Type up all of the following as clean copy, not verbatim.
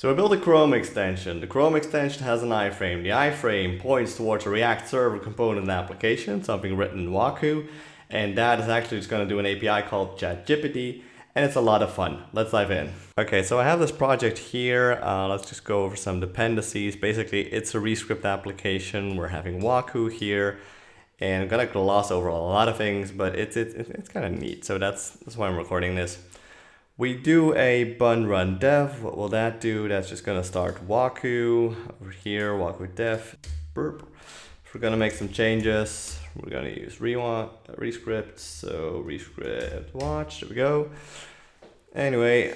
So I built a Chrome extension. The Chrome extension has an iframe. The iframe points towards a React server component application, something written in Waku, and that is actually just going to do an API called ChatGPT, and it's a lot of fun. Let's dive in. Okay, so I have this project here. Let's just go over some dependencies. Basically, it's a Rescript application. We're having Waku here, and I'm gonna gloss over a lot of things, but it's kind of neat. So that's why I'm recording this. We do a bun run dev. What will that do? That's just gonna start Waku over here, Waku dev. Burp. We're gonna make some changes. We're gonna use rescript. So rescript watch. There we go. Anyway,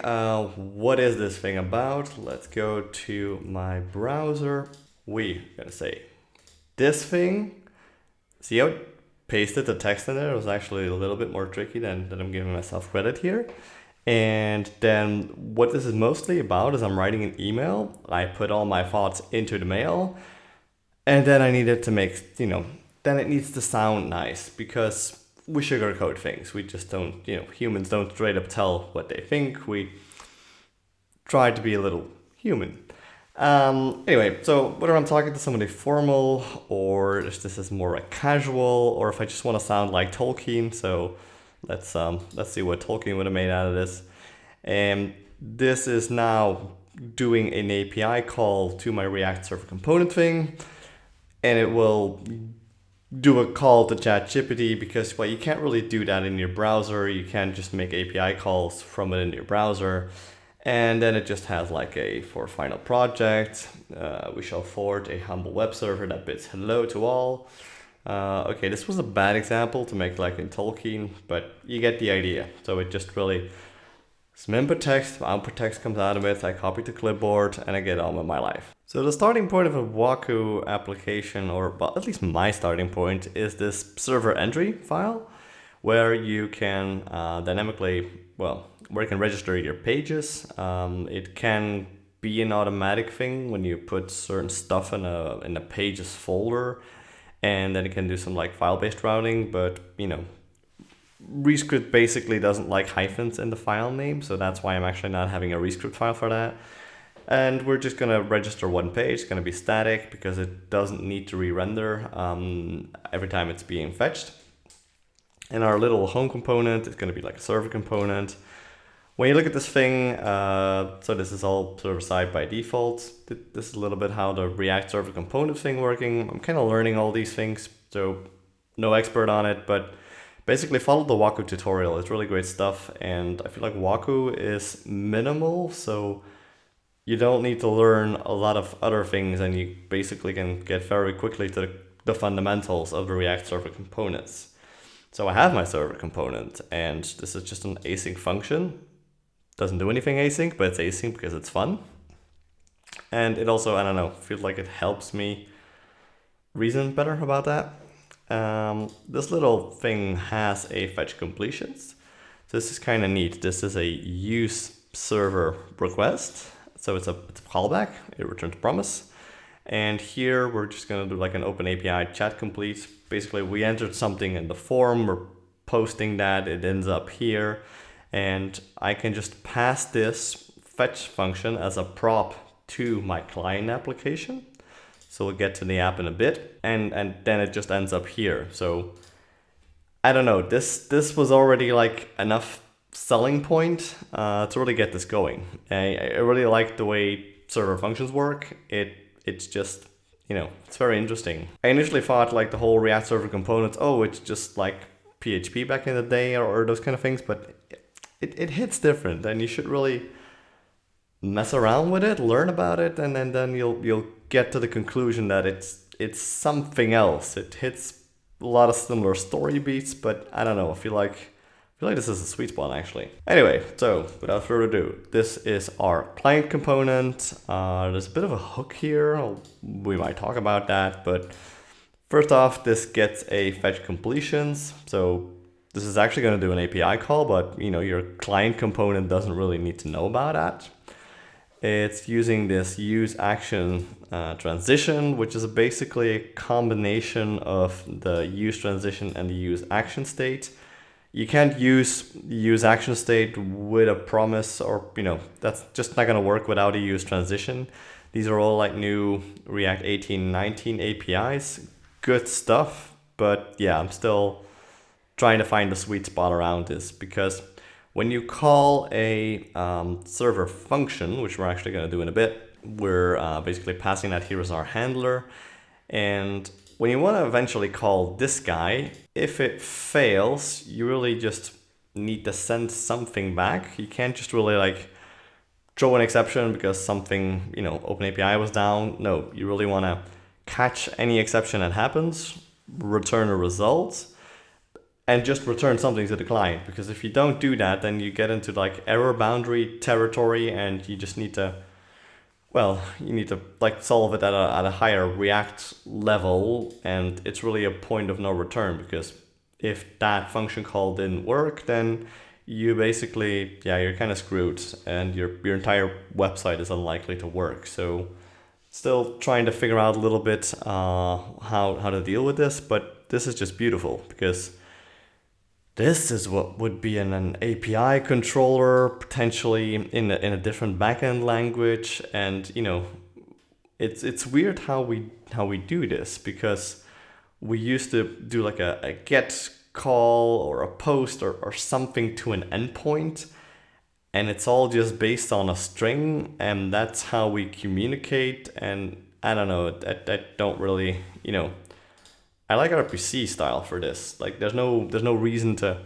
what is this thing about? Let's go to my browser. We're gonna say this thing. See how it pasted the text in there? It was actually a little bit more tricky than I'm giving myself credit here. And then what this is mostly about is I'm writing an email. I put all my thoughts into the mail, and then I need it to make, then it needs to sound nice, because we sugarcoat things. We just don't, humans don't straight up tell what they think. We try to be a little human. Anyway, so whether I'm talking to somebody formal, or if this is more a casual, or if I just want to sound like Tolkien, so let's see what Tolkien would have made out of this. And this is now doing an API call to my React Server component thing, and it will do a call to ChatGPT, because you can't really do that in your browser. You can't just make API calls from it in your browser. And then it just has like for final project, we shall forward a humble web server that bids hello to all. Okay, this was a bad example to make like in Tolkien, but you get the idea. So it just really, some input text, output text comes out of it, I copy to clipboard, and I get on with my life. So the starting point of a Waku application, or well, at least my starting point, is this server entry file, where you can dynamically, where you can register your pages. It can be an automatic thing when you put certain stuff in a pages folder, and then it can do some like file-based routing, but Rescript basically doesn't like hyphens in the file name, so that's why I'm actually not having a Rescript file for that. And we're just gonna register one page. It's gonna be static because it doesn't need to re-render every time it's being fetched. And our little home component is gonna be like a server component. When you look at this thing, so this is all server-side by default. This is a little bit how the React Server component thing working. I'm kind of learning all these things, so no expert on it, but basically follow the Waku tutorial. It's really great stuff, and I feel like Waku is minimal, so you don't need to learn a lot of other things, and you basically can get very quickly to the fundamentals of the React Server components. So I have my server component, and this is just an async function. Doesn't do anything async, but it's async because it's fun. And it also, I don't know, feels like it helps me reason better about that. This little thing has a fetch completions. So this is kind of neat. This is a use server request. So it's a callback, it returns promise. And here we're just gonna do like an open API chat complete. Basically we entered something in the form, we're posting that, it ends up here. And I can just pass this fetch function as a prop to my client application. So we'll get to the app in a bit, and then it just ends up here. So I don't know, this was already like enough selling point to really get this going. I really like the way server functions work. It's just, it's very interesting. I initially thought like the whole React Server components, it's just like PHP back in the day or those kind of things, but it hits different, and you should really mess around with it, learn about it, and then you'll get to the conclusion that it's something else. It hits a lot of similar story beats, but I don't know. I feel like this is a sweet spot actually. Anyway, so without further ado, this is our client component. There's a bit of a hook here. We might talk about that, but first off, this gets a fetch completions. So this is actually going to do an API call, but your client component doesn't really need to know about that. It's using this use action transition, which is basically a combination of the use transition and the use action state. You can't use action state with a promise, or that's just not gonna work without a use transition. These are all like new React 18, 19 APIs. Good stuff, but yeah, I'm still trying to find the sweet spot around this, because when you call a server function, which we're actually going to do in a bit, we're basically passing that here as our handler. And when you want to eventually call this guy, if it fails, you really just need to send something back. You can't just really like throw an exception because something, OpenAPI was down. No, you really want to catch any exception that happens, return a result, and just return something to the client. Because if you don't do that, then you get into like error boundary territory, and you just need to, you need to like solve it at a higher React level, and it's really a point of no return, because if that function call didn't work, then you basically, you're kind of screwed, and your entire website is unlikely to work. So still trying to figure out a little bit how to deal with this, but this is just beautiful, because this is what would be in an API controller, potentially in a different backend language. And it's weird how we do this, because we used to do like a get call or a post or something to an endpoint, and it's all just based on a string, and that's how we communicate. And I don't know, I don't really, I like RPC style for this. Like there's no reason to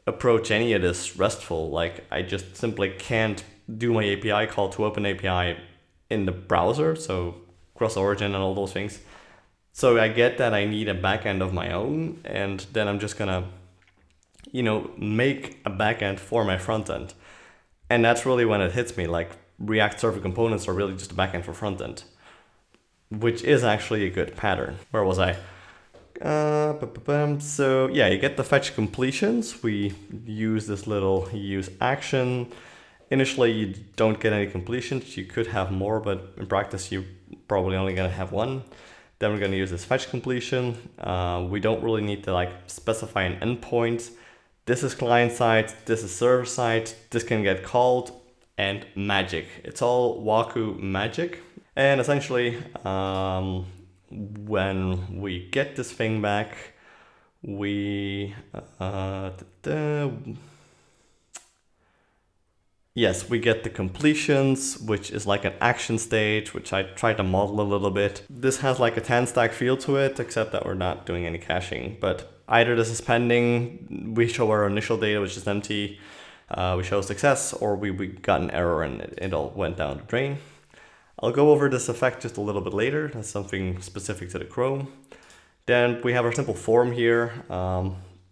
approach any of this RESTful. Like I just simply can't do my API call to OpenAPI in the browser, so cross origin and all those things. So I get that I need a backend of my own, and then I'm just gonna, make a backend for my front end. And that's really when it hits me, like React server components are really just a backend for front end, which is actually a good pattern. Where was I? So yeah, you get the fetch completions. We use this little use action. Initially, you don't get any completions. You could have more, but in practice, you're probably only gonna have one. Then we're gonna use this fetch completion. We don't really need to like specify an endpoint. This is client side, this is server side, this can get called, and magic. It's all Waku magic. And essentially, when we get this thing back, we yes, we get the completions, which is like an action stage, which I tried to model a little bit. This has like a 10 stack feel to it, except that we're not doing any caching. But either this is pending, we show our initial data, which is empty, we show success, or we got an error and it all went down the drain. I'll go over this effect just a little bit later. That's something specific to the Chrome. Then we have our simple form here.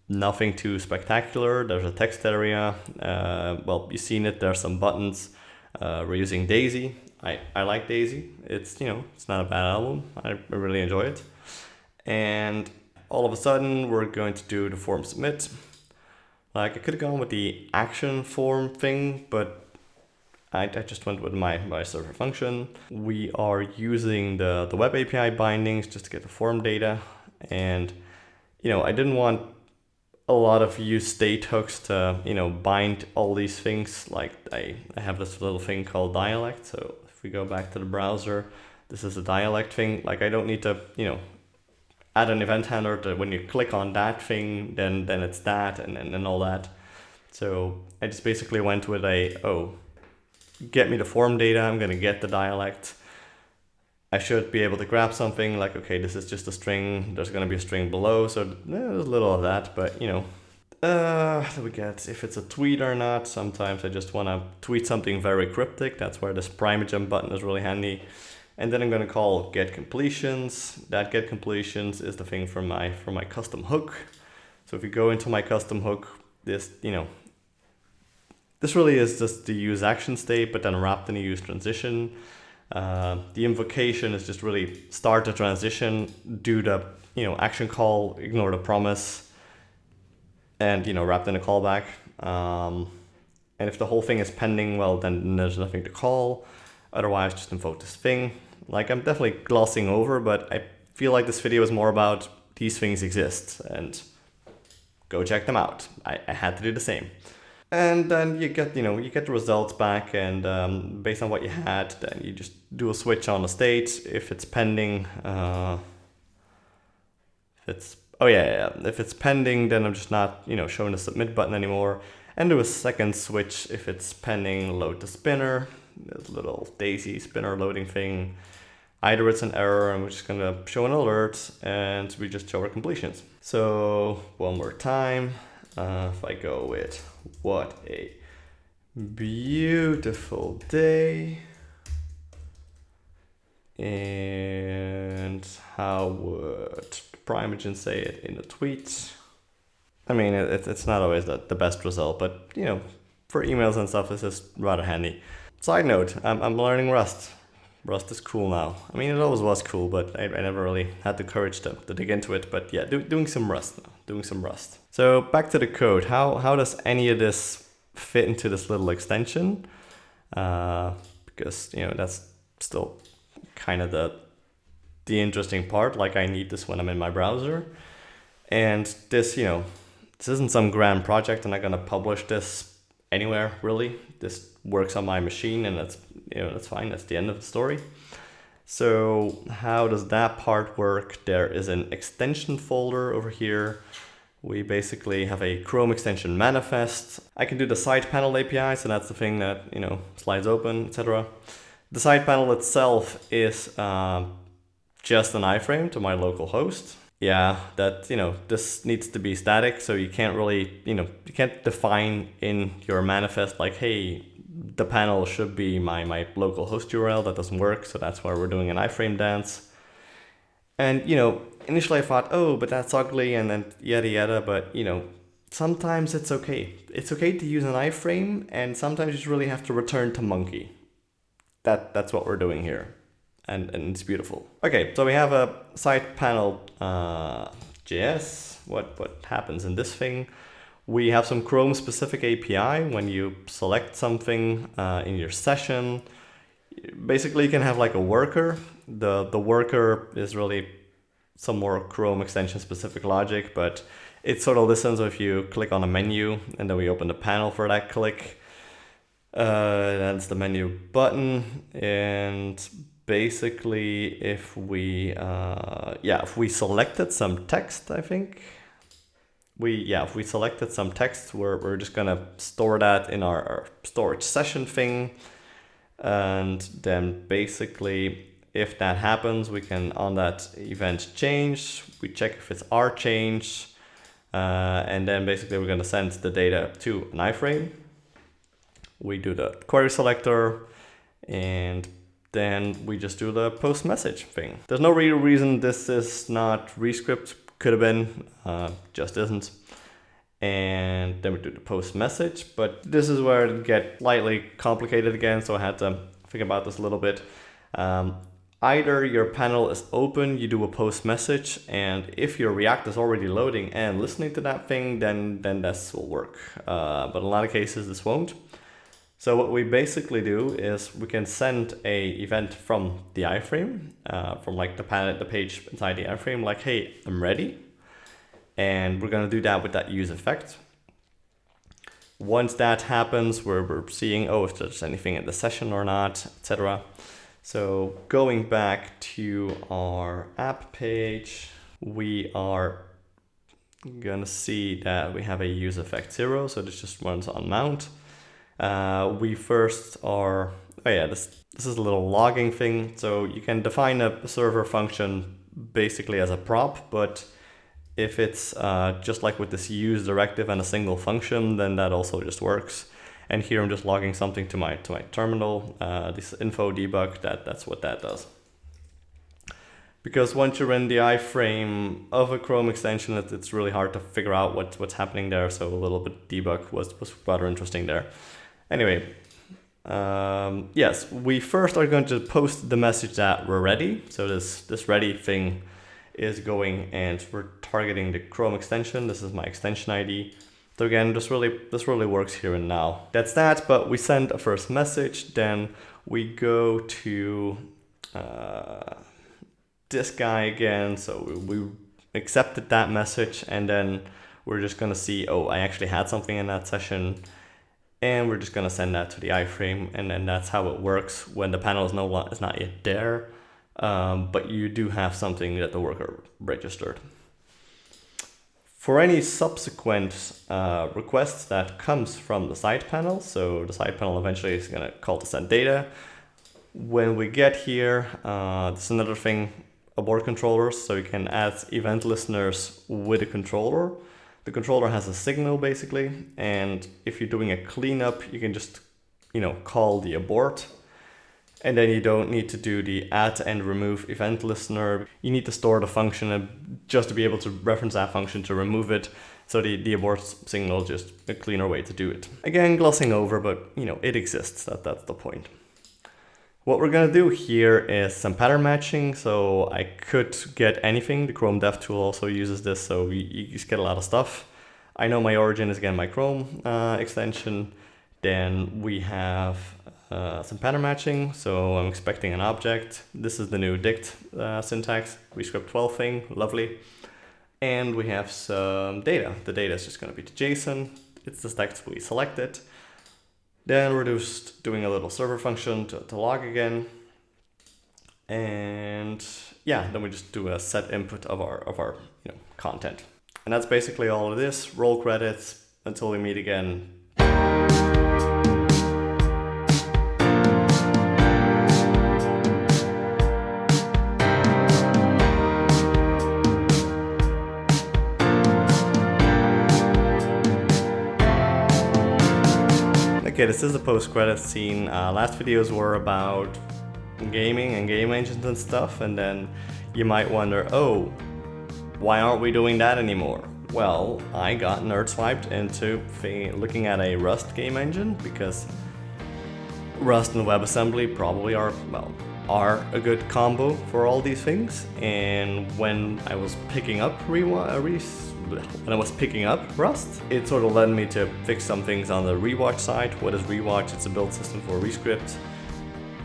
Nothing too spectacular. There's a text area. You've seen it. There's some buttons. We're using Daisy. I like Daisy. It's it's not a bad album. I really enjoy it. And all of a sudden, we're going to do the form submit. Like I could have gone with the action form thing, but I just went with my server function. We are using the web API bindings just to get the form data. And, I didn't want a lot of use state hooks to, bind all these things. Like I have this little thing called dialect. So if we go back to the browser, this is a dialect thing. Like I don't need to, add an event handler to when you click on that thing, then it's that and all that. So I just basically went with get me the form data, I'm gonna get the dialect. I should be able to grab something like, okay, this is just a string, there's gonna be a string below, so there's a little of that, but we get if it's a tweet or not. Sometimes I just wanna tweet something very cryptic, that's where this primigem button is really handy. And then I'm gonna call get completions. That get completions is the thing from my custom hook. So if you go into my custom hook, this, this really is just the use action state, but then wrapped in a use transition. The invocation is just really start the transition, do the action call, ignore the promise, and wrapped in a callback. And if the whole thing is pending, well, then there's nothing to call. Otherwise, just invoke this thing. Like I'm definitely glossing over, but I feel like this video is more about these things exist, and go check them out. I had to do the same. And then you get the results back, and based on what you had, then you just do a switch on the state. If it's pending, if it's pending, then I'm just not showing the submit button anymore. And do a second switch if it's pending. Load the spinner, this little daisy spinner loading thing. Either it's an error, and we're just gonna show an alert, and we just show our completions. So one more time, if I go with what a beautiful day, and how would Primogen say it in a tweet? I mean, it's not always the best result, but for emails and stuff, it's just rather handy. Side note, I'm learning Rust. Rust is cool now. I mean, it always was cool, but I never really had the courage to dig into it. But yeah, doing some Rust now, doing some Rust. So back to the code. How does any of this fit into this little extension? Because that's still kind of the interesting part. Like, I need this when I'm in my browser, and this this isn't some grand project. I'm not gonna publish this anywhere really. This works on my machine, and that's fine. That's the end of the story. So how does that part work? There is an extension folder over here. We basically have a Chrome extension manifest. I can do the side panel API, so that's the thing that slides open, etc. The side panel itself is just an iframe to my local host. Yeah, that this needs to be static, so you can't really you can't define in your manifest like, hey, the panel should be my local host URL. That doesn't work, so that's why we're doing an iframe dance. And initially I thought, oh, but that's ugly, and then yada yada, but sometimes it's okay. It's okay to use an iframe, and sometimes you just really have to return to monkey. That's what we're doing here. And it's beautiful. Okay, so we have a side panel JS. What happens in this thing? We have some Chrome specific API. When you select something in your session, basically you can have like a worker. The worker is really some more Chrome extension specific logic, but it sort of listens if you click on a menu, and then we open the panel for that click. That's the menu button, and basically if we selected some text, I think if we selected some text, we're just gonna store that in our storage session thing, and then basically if that happens, we can on that event change, we check if it's our change, and then basically we're gonna send the data to an iframe. We do the query selector, and then we just do the post message thing. There's no real reason this is not Rescript. Could have been, just isn't. And then we do the post message, but this is where it gets slightly complicated again, so I had to think about this a little bit. Either your panel is open, you do a post message, and if your React is already loading and listening to that thing, then this will work. But in a lot of cases, this won't. So what we basically do is we can send a event from the iframe, from like the page inside the iframe, like, hey, I'm ready. And we're gonna do that with that use effect. Once that happens, we're seeing, oh, if there's anything in the session or not, etc. So going back to our app page, we are gonna see that we have a use effect 0, so this just runs on mount. We first are, this is a little logging thing. So you can define a server function basically as a prop, but if it's just like with this use directive and a single function, then that also just works. And here I'm just logging something to my terminal, this info debug, that's what that does. Because once you're in the iframe of a Chrome extension, it's really hard to figure out what's happening there. So a little bit debug was rather interesting there. Anyway, yes, we first are going to post the message that we're ready. So this ready thing is going, and we're targeting the Chrome extension. This is my extension ID. So again, this really works here and now. That's that, but we send a first message, then we go to this guy again. So we accepted that message, and then we're just gonna see, oh, I actually had something in that session, and we're just gonna send that to the iframe, and then that's how it works when the panel is not yet there, but you do have something that the worker registered. For any subsequent requests that comes from the side panel, so the side panel eventually is gonna call to send data. When we get here, there's another thing aboard controllers, so you can add event listeners with a controller. The controller has a signal basically, and if you're doing a cleanup, you can just, call the abort, and then you don't need to do the add and remove event listener. You need to store the function just to be able to reference that function to remove it. So the abort signal is just a cleaner way to do it. Again, glossing over, but it exists. That's the point. What we're gonna do here is some pattern matching. So I could get anything. The Chrome Dev tool also uses this, so you just get a lot of stuff. I know my origin is again my Chrome extension. Then we have some pattern matching. So I'm expecting an object. This is the new dict syntax, rescript 12 thing, lovely. And we have some data. The data is just gonna be the JSON. It's the text we selected. Then we're just doing a little server function to log again. And yeah, then we just do a set input of our content. And that's basically all it is. Roll credits until we meet again. Okay, this is a post-credits scene. Last videos were about gaming and game engines and stuff, and then you might wonder, oh, why aren't we doing that anymore? Well, I got nerd swiped into looking at a Rust game engine, because Rust and WebAssembly probably are a good combo for all these things. And when I was picking up Rust, it sort of led me to fix some things on the Rewatch side. What is Rewatch? It's a build system for Rescript.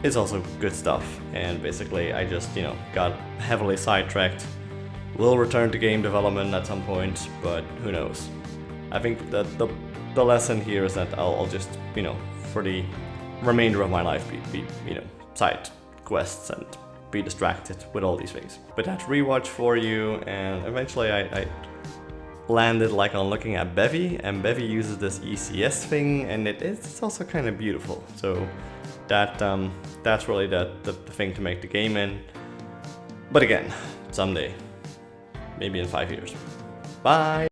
It's also good stuff, and basically I just got heavily sidetracked. Will return to game development at some point, but who knows. I think that the lesson here is that I'll just for the remainder of my life be side quests and be distracted with all these things. But that's Rewatch for you, and eventually I landed on looking at Bevy, and Bevy uses this ECS thing, and it's also kind of beautiful. So that's really the thing to make the game in. But again, someday, maybe in 5 years. Bye!